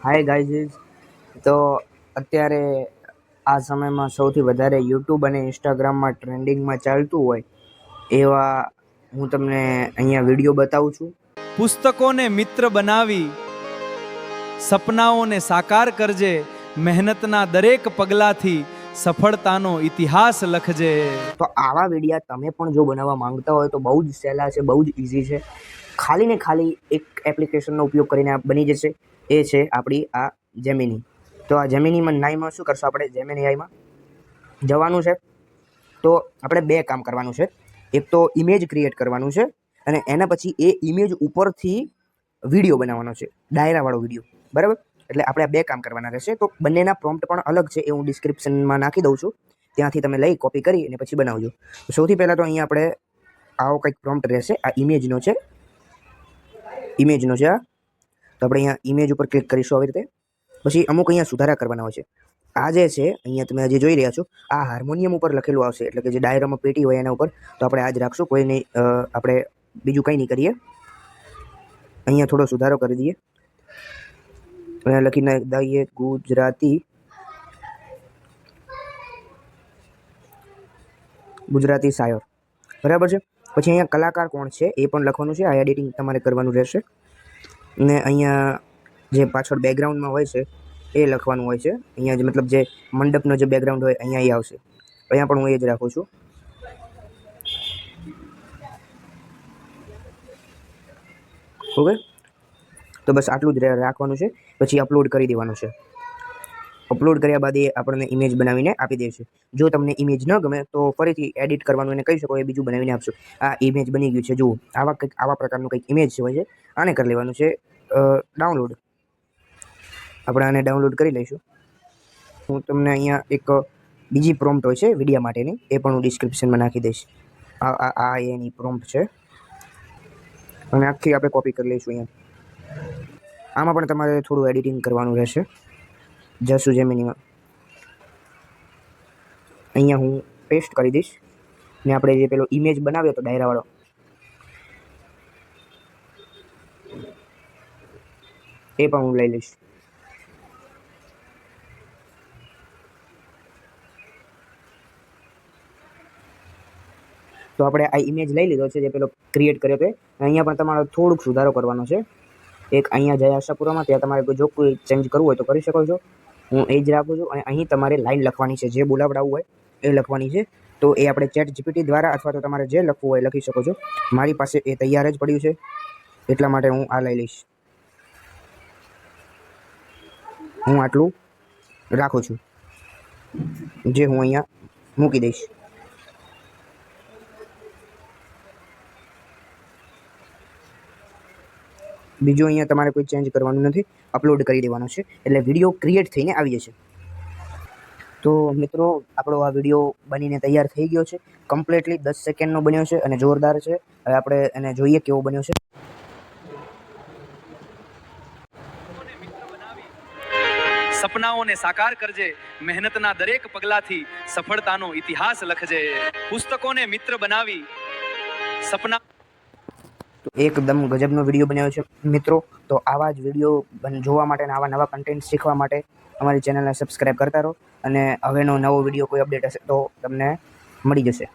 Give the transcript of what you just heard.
Hi guys, તો અત્યારે આ સમયમાં સૌથી વધારે યુટ્યુબ અને ઇન્સ્ટાગ્રામમાં ટ્રેન્ડિંગમાં ચાલતું હોય એવા હું તમને અહીંયા વિડીયો બતાવું છું. પુસ્તકોને મિત્ર બનાવી સપનાઓને સાકાર કરજે, મહેનતના દરેક પગલાથી સફળતાનો ઇતિહાસ લખજે. તો આવા વિડીયા તમે પણ જો બનાવવા માંગતા હોય તો બહુ જ સહેલા છે, બહુ જ ઇઝી છે. ખાલી ને ખાલી એક એપ્લિકેશનનો ઉપયોગ કરીને બની જશે. એ છે આપણી આ જેમિની. તો આ જેમિનીમાં નાઈમાં શું કરશું આપણે? જેમિની આઈમાં જવાનું છે. તો આપણે બે કામ કરવાનું છે. એક તો ઇમેજ ક્રિએટ કરવાનું છે અને એના પછી એ ઇમેજ ઉપરથી વિડીયો બનાવવાનો છે, ડાયરાવાળો વિડીયો. બરાબર? એટલે આપણે આ બે કામ કરવાના રહેશે. તો બંનેના પ્રોમ્પ્ટ પણ અલગ છે, એ હું ડિસ્ક્રિપ્શનમાં નાખી દઉં છું. ત્યાંથી તમે લઈ કોપી કરી અને પછી બનાવજો. સૌથી પહેલાં તો અહીંયા આપણે આવો કંઈક પ્રોમ્પ્ટ રહેશે. આ ઇમેજનો છે, આ. તો આપણે અહીંયા ઇમેજ ઉપર ક્લિક કરીશું આવી રીતે. પછી અમુક અહીંયા સુધારા કરવાના હોય છે. આ જે છે અહીંયા તમે જે જોઈ રહ્યા છો, આ હાર્મોનિયમ ઉપર લખેલું આવશે, એટલે કે જે ડાયરામાં પેટી હોય એના ઉપર. તો આપણે આ જ રાખશું, કોઈ નહીં. આપણે બીજું કંઈ નહીં કરીએ. અહીંયા થોડો સુધારો કરી દઈએ. અહીંયા લખીને દઈએ ગુજરાતી શાયર. બરાબર છે. પછી અહીંયા કલાકાર કોણ છે એ પણ લખવાનું છે. આ એડિટિંગ તમારે કરવાનું રહેશે. ને અહીંયા જે પાછળ બેકગ્રાઉન્ડમાં હોય છે એ લખવાનું હોય છે. અહીંયા જે મતલબ જે મંડપનો જે બેકગ્રાઉન્ડ હોય અહીંયા એ આવશે. અહીંયા પણ હું એ જ રાખું છું. ઓકે, તો બસ આટલું જ રાખવાનું છે. પછી અપલોડ કરી દેવાનું છે. અપલોડ કર્યા બાદ એ આપણને ઇમેજ બનાવીને આપી દેશે. જો તમને ઇમેજ ન ગમે તો ફરીથી એડિટ કરવાનું એને કહી શકો, એ બીજું બનાવીને આપશો. આ ઇમેજ બની ગયું છે. જુઓ, આવા પ્રકારનું કંઈક ઇમેજ હોય છે. આને કરી લેવાનું છે ડાઉનલોડ. આપણે આને ડાઉનલોડ કરી લઈશું. હું તમને અહીંયા એક બીજી પ્રોમ્પ્ટ હોય છે વિડીયો માટેની, એ પણ હું ડિસ્ક્રિપ્શનમાં નાખી દઈશ. આ એની પ્રોમ્પ્ટ છે અને આખી આપણે કોપી કરી લઈશું અહીંયા. આમાં પણ તમારે થોડું એડિટિંગ કરવાનું રહેશે. જશું જેમિનીમાં. અહીંયા હું પેસ્ટ કરી દઈશ ને આપણે જે પેલો ઇમેજ બનાવ્યો હતો ડાયરાવાળો, એ પણ હું લઈ લઈશ. તો આપણે આ ઇમેજ લઈ લીધો છે જે પેલો ક્રિએટ કર્યો છે. અહીંયા પણ તમારે થોડુંક સુધારો કરવાનો છે. એક અહીંયા જય આશાપુરામાં, ત્યાં તમારે જો કોઈ ચેન્જ કરવું હોય તો કરી શકો છો. હું એ જ રાખું છું. અને અહીં તમારે લાઈન લખવાની છે, જે બોલાવડાવવું હોય એ લખવાની છે. તો એ આપણે ચેટ જીપીટી દ્વારા અથવા તો તમારે જે લખવું હોય લખી શકો છો. મારી પાસે એ તૈયાર જ પડ્યું છે, એટલા માટે હું આ લઈ લઈશ. હું આટલું રાખું છું, જે હું અહીંયા મૂકી દઈશ. બીજું અહીંયા તમારે કોઈ ચેન્જ કરવાનું નથી, અપલોડ કરી દેવાનું છે. એટલે વિડીયો ક્રિએટ થઈને આવી જશે. તો મિત્રો, આપણો આ વિડીયો બનીને તૈયાર થઈ ગયો છે. કમ્પ્લીટલી 10 સેકન્ડનો બન્યો છે અને જોરદાર છે. હવે આપણે એને જોઈએ કેવો બન્યો છે. સપનાઓને સાકાર કરજે, મહેનતના દરેક પગલાથી સફળતાનો ઇતિહાસ લખજે. પુસ્તકોને મિત્ર બનાવી સપના. એકદમ ગજબનો વિડીયો બનાવ્યો છે મિત્રો. તો આવા જ વિડીયો જોવા માટે અને આવા નવા કન્ટેન્ટ શીખવા માટે અમારી ચેનલને સબસ્ક્રાઈબ કરતા રહો. અને હવેનો નવો વિડીયો કોઈ અપડેટ હશે તો તમને મળી જશે.